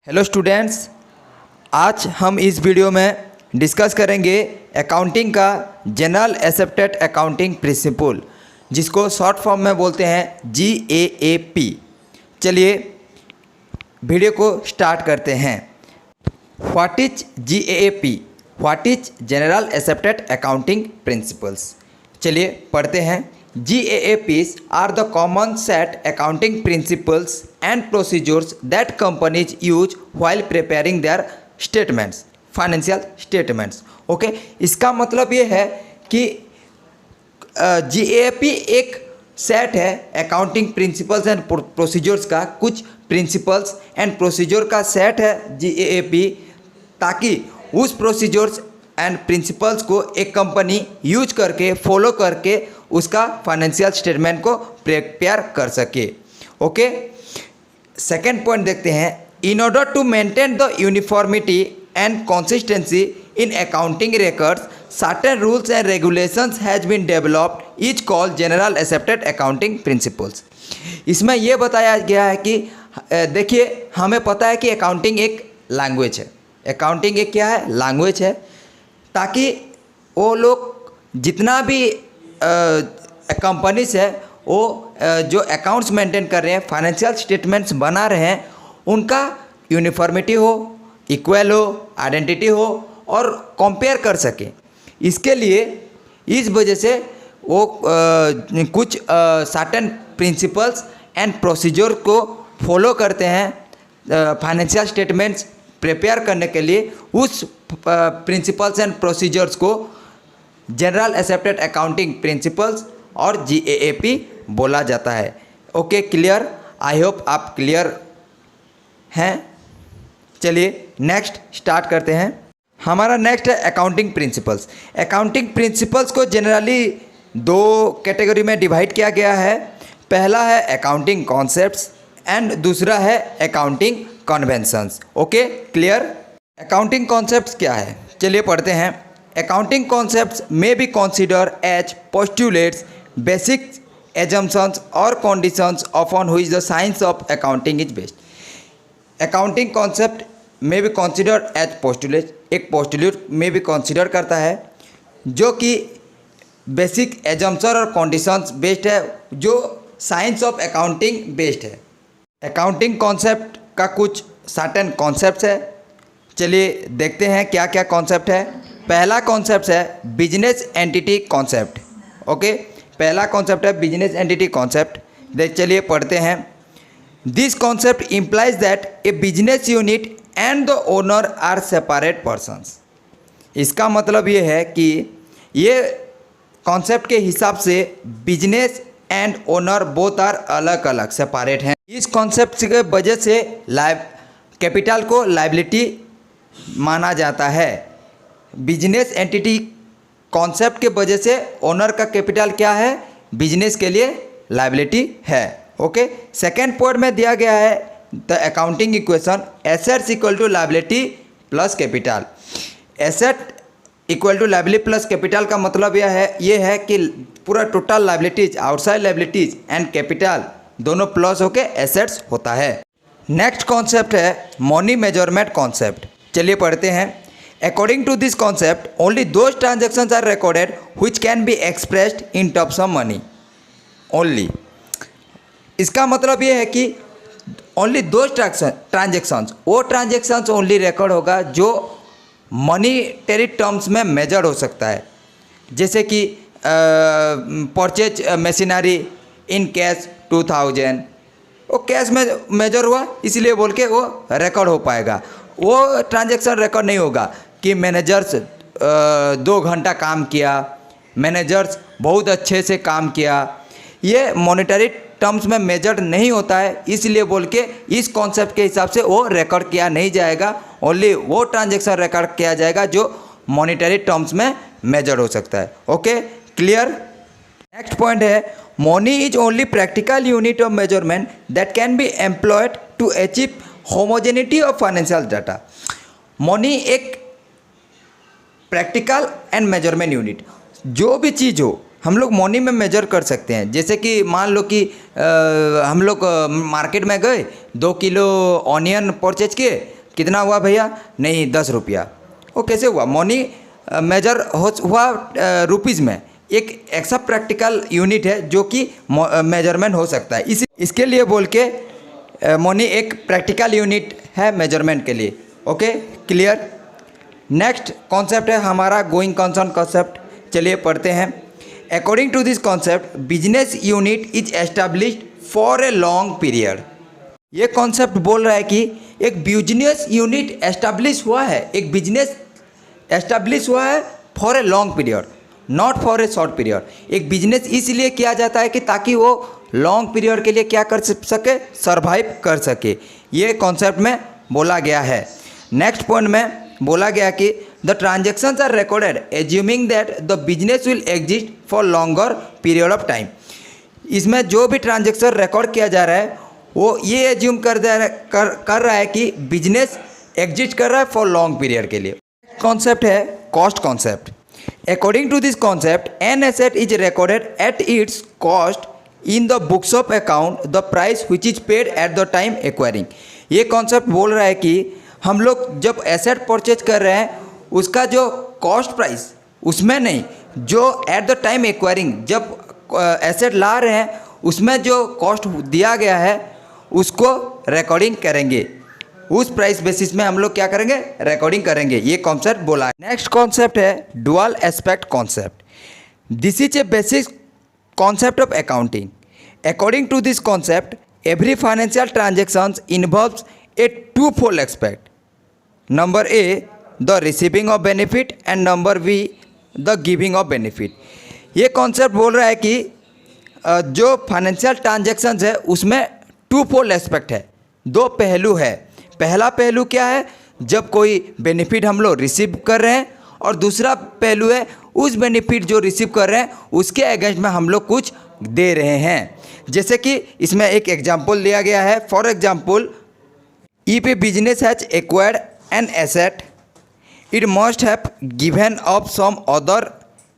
Hello students, आज हम इस वीडियो में डिस्कस करेंगे अकाउंटिंग का जनरल एक्सेप्टेड अकाउंटिंग प्रिंसिपल, जिसको शॉर्ट फॉर्म में बोलते हैं GAAP। चलिए वीडियो को स्टार्ट करते हैं। What is GAAP? What is general accepted accounting principles? चलिए पढ़ते हैं। GAAPs are the common set accounting principles and procedures that companies use while preparing their statements, financial statements. Okay, इसका मतलब ये है कि GAAP एक सेट है अकाउंटिंग प्रिंसिपल्स एंड प्रोसीजर्स का, कुछ प्रिंसिपल्स एंड प्रोसीजर का सेट है GAAP, ताकि उस प्रोसीजर्स एंड प्रिंसिपल्स को एक कंपनी यूज करके फॉलो करके उसका फाइनेंशियल स्टेटमेंट को प्रिपेयर कर सके। ओके, सेकेंड पॉइंट देखते हैं। In order to maintain the uniformity and consistency in accounting records, certain rules and regulations has been developed, is called general accepted accounting principles. इसमें यह बताया गया है कि देखिए, हमें पता है कि अकाउंटिंग एक लैंग्वेज है। अकाउंटिंग एक क्या है? लैंग्वेज है, ताकि वो लोग जितना भी कंपनीज है वो जो अकाउंट्स मेंटेन कर रहे हैं, फाइनेंशियल स्टेटमेंट्स बना रहे हैं, उनका यूनिफॉर्मिटी हो, इक्वल हो, आइडेंटिटी हो और कंपेयर कर सके। इसके लिए इस वजह से वो कुछ सर्टेन प्रिंसिपल्स एंड प्रोसीजर को फॉलो करते हैं फाइनेंशियल स्टेटमेंट्स प्रिपेयर करने के लिए। उस प्रिंसिपल्स एंड प्रोसीजर्स को जनरल एक्सेप्टेड अकाउंटिंग प्रिंसिपल्स और GAAP बोला जाता है। Okay, clear? आई होप आप क्लियर हैं। चलिए नेक्स्ट स्टार्ट करते हैं। हमारा नेक्स्ट है अकाउंटिंग प्रिंसिपल्स। अकाउंटिंग प्रिंसिपल्स को जनरली दो कैटेगरी में डिवाइड किया गया है। पहला है अकाउंटिंग कॉन्सेप्ट्स एंड दूसरा है accounting conventions. Okay, clear? Accounting concepts क्या है? चलिए पढ़ते हैं। Accounting concepts may be considered as postulates, basic assumptions or conditions upon which the science of accounting is based. Accounting concept may be considered as postulates, एक postulate में भी consider करता है जो कि basic assumption और conditions based है, जो science of accounting based है। Accounting concept का कुछ certain concepts है। चलिए देखते हैं क्या क्या concept है। पहला कॉन्सेप्ट है बिजनेस एंटिटी कॉन्सेप्ट। ओके, पहला कॉन्सेप्ट है बिजनेस एंटिटी कॉन्सेप्ट। चलिए पढ़ते हैं। This concept implies that a business unit and the owner are separate persons. इसका मतलब ये है कि ये कॉन्सेप्ट के हिसाब से business and owner both are अलग अलग, सेपरेट हैं। इस कॉन्सेप्ट के वजह से कैपिटल को लायबिलिटी माना जाता है। बिजनेस एंटिटी कॉन्सेप्ट के वजह से ओनर का कैपिटल क्या है? बिजनेस के लिए लायबिलिटी है। ओके, सेकेंड पॉइंट में दिया गया है the accounting equation assets equal to liability plus capital. Asset equal to liability plus capital का मतलब ये है कि पूरा total liabilities, outside liabilities and capital दोनों प्लस होके एसेट्स होता है। नेक्स्ट कॉन्सेप्ट है मनी मेजरमेंट कॉन्सेप्ट। चलिए पढ़ते हैं। According to this concept, only those transactions are recorded which can be expressed in terms of money only. इसका मतलब ये है कि only those transactions, वो transactions only record होगा जो monetary terms में measure हो सकता है। जैसे कि परचेज मशीनरी इन कैश 2000, वो कैश में मेजर हुआ इसलिए बोल के वो रिकॉर्ड हो पाएगा। वो ट्रांजैक्शन रिकॉर्ड नहीं होगा कि मैनेजर्स 2 घंटा काम किया, मैनेजर्स बहुत अच्छे से काम किया, ये मॉनेटरी टर्म्स में मेजर्ड नहीं होता है, इसलिए बोल के इस कॉन्सेप्ट के हिसाब से वो रिकॉर्ड किया नहीं जाएगा। ओनली वो ट्रांजैक्शन रिकॉर्ड किया जाएगा जो मॉनेटरी टर्म्स में मेजर हो सकता है। Okay, clear? नेक्स्ट पॉइंट है money is only practical unit of measurement that can be employed to achieve homogeneity of financial data. Money एक प्रैक्टिकल एंड मेजरमेंट यूनिट, जो भी चीज़ हो हम लोग मनी में मेजर कर सकते हैं। जैसे कि मान लो कि हम लोग मार्केट में गए, 2 किलो ऑनियन परचेज किए, कितना हुआ भैया? नहीं, 10 रुपया। वो कैसे हुआ? मनी मेजर हुआ रुपीज़ में। एक ऐसा प्रैक्टिकल यूनिट है जो कि मेजरमेंट हो सकता है। इसके लिए बोल के मनी एक प्रैक्टिकल यूनिट है मेजरमेंट के लिए। Okay, clear. नेक्स्ट कॉन्सेप्ट है हमारा गोइंग कंसर्न कॉन्सेप्ट। चलिए पढ़ते हैं। According to this concept, business unit is established for a long period. ये कॉन्सेप्ट बोल रहा है कि एक बिजनेस यूनिट एस्टैब्लिश हुआ है, एक बिजनेस एस्टैब्लिश हुआ है for a long period, not for a short period. एक बिजनेस इसलिए किया जाता है कि ताकि वो लॉन्ग पीरियड के लिए क्या कर सके? सर्वाइव कर सके। ये कॉन्सेप्ट में बोला गया है। नेक्स्ट पॉइंट में बोला गया कि the transactions are recorded assuming that the business will exist for longer period of time. इसमें जो भी ट्रांजेक्शन रिकॉर्ड किया जा रहा है वो ये एज्यूम कर रहा है कि बिजनेस एग्जिस्ट कर रहा है फॉर लॉन्ग पीरियड के लिए। कॉन्सेप्ट है cost concept. According to this concept, an asset is recorded at its cost in the books of account the price which is paid at the time acquiring. ये concept बोल रहा है कि हम लोग जब एसेट परचेज कर रहे हैं उसका जो कॉस्ट प्राइस उसमें नहीं, जो एट द टाइम एक्वायरिंग जब एसेट ला रहे हैं उसमें जो कॉस्ट दिया गया है उसको रिकॉर्डिंग करेंगे। उस प्राइस बेसिस में हम लोग क्या करेंगे? रिकॉर्डिंग करेंगे। ये कॉन्सेप्ट बोला है। नेक्स्ट कॉन्सेप्ट है dual aspect concept. This is a basic concept of accounting. According to this concept, every financial transactions involves a twofold aspect. Number A, the receiving of benefit, and number B, the giving of benefit. ये concept बोल रहा है कि जो financial transactions है उसमें to fold aspect है, दो पहलू है। पहला पहलू क्या है? जब कोई बेनिफिट हम लोग रिसीव कर रहे हैं, और दूसरा पहलू है उस बेनिफिट जो रिसीव कर रहे हैं उसके अगेंस्ट में हम लोग कुछ दे रहे हैं। जैसे कि इसमें एक एग्जांपल दिया गया है। For example, if a business has acquired an asset, it must have given up some other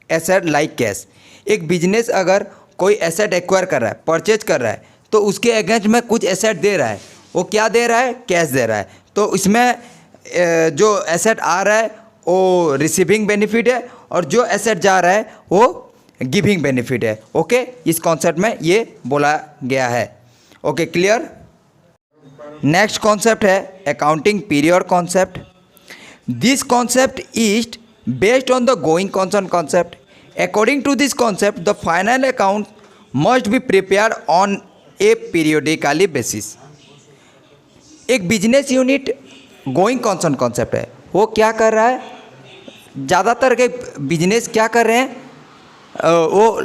asset like cash. एक बिजनेस अगर कोई एसेट एक्वायर कर रहा है, परचेज कर रहा है, तो उसके अगेंस्ट में कुछ एसेट दे रहा है। वो क्या दे रहा है? कैश दे रहा है। तो इसमें जो एसेट आ रहा है वो रिसीविंग बेनिफिट है, और जो एसेट जा रहा है वो गिविंग बेनिफिट है। ओके, इस कॉन्सेप्ट में ये बोला गया है। Okay, clear. नेक्स्ट कॉन्सेप्ट है accounting period concept. This concept is based on the going concern concept. According to this concept, the final account must be prepared on a periodically basis. एक business unit going concern concept है। वो क्या कर रहा है? ज़्यादातर के business क्या कर रहे हैं? वो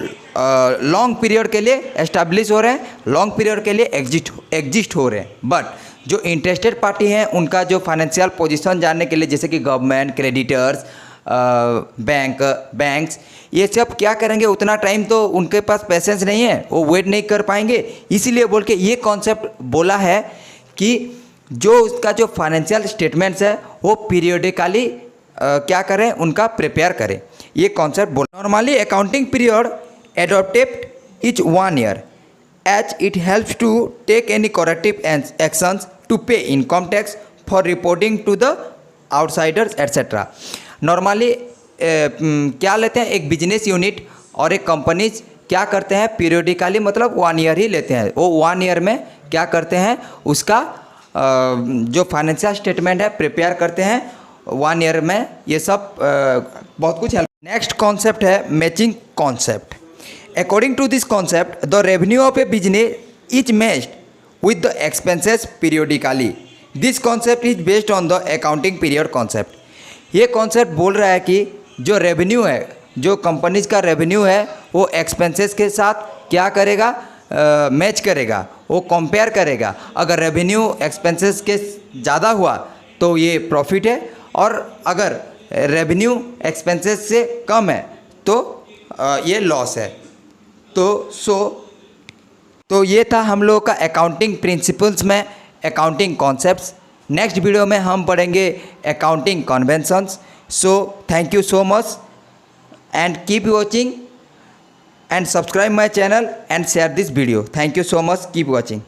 लॉन्ग पीरियड के लिए एस्टैब्लिश हो रहे हैं, लॉन्ग पीरियड के लिए एग्जिस्ट हो रहे हैं। बट जो इंटरेस्टेड पार्टी हैं उनका जो फाइनेंशियल पोजीशन जानने के लिए, जैसे कि गवर्नमेंट, क्रेडिटर्स, बैंक्स, ये सब क्या करेंगे? उतना टाइम तो उनके पास पेशेंस नहीं है, वो वेट नहीं कर पाएंगे। इसीलिए बोल के ये कॉन्सेप्ट बोला है कि जो उसका जो फाइनेंशियल स्टेटमेंट्स है वो पीरियडिकली क्या करें? उनका प्रिपेयर करें। ये कॉन्सेप्ट बोल। Normally accounting period adopted each 1 year as it helps to take any corrective actions to pay income tax for reporting to the outsiders etcetera. Normally क्या लेते हैं? एक बिजनेस यूनिट और एक कंपनीज क्या करते हैं? पीरियडिकली मतलब 1 ईयर ही लेते हैं। वो 1 ईयर में क्या करते हैं? उसका जो फाइनेंशियल स्टेटमेंट है प्रिपेयर करते हैं। 1 ईयर में ये सब बहुत कुछ हेल्प। नेक्स्ट कॉन्सेप्ट है matching concept. According to this concept, the revenue of a business is matched with the expenses periodically. This concept is based on the accounting period concept. ये concept बोल रहा है कि जो रेवेन्यू है, जो companies का रेवेन्यू है, वो एक्सपेंसेस के साथ क्या करेगा? मैच करेगा, वो कंपेयर करेगा। अगर रेवेन्यू एक्सपेंसेस के ज़्यादा हुआ तो ये प्रॉफिट है, और अगर रेवेन्यू एक्सपेंसेस से कम है तो ये लॉस है। तो ये था हम लोगों का अकाउंटिंग प्रिंसिपल्स में अकाउंटिंग कॉन्सेप्ट्स। नेक्स्ट वीडियो में हम पढ़ेंगे accounting conventions. So thank you so much and keep watching and subscribe my channel and share this video. Thank you so much. Keep watching.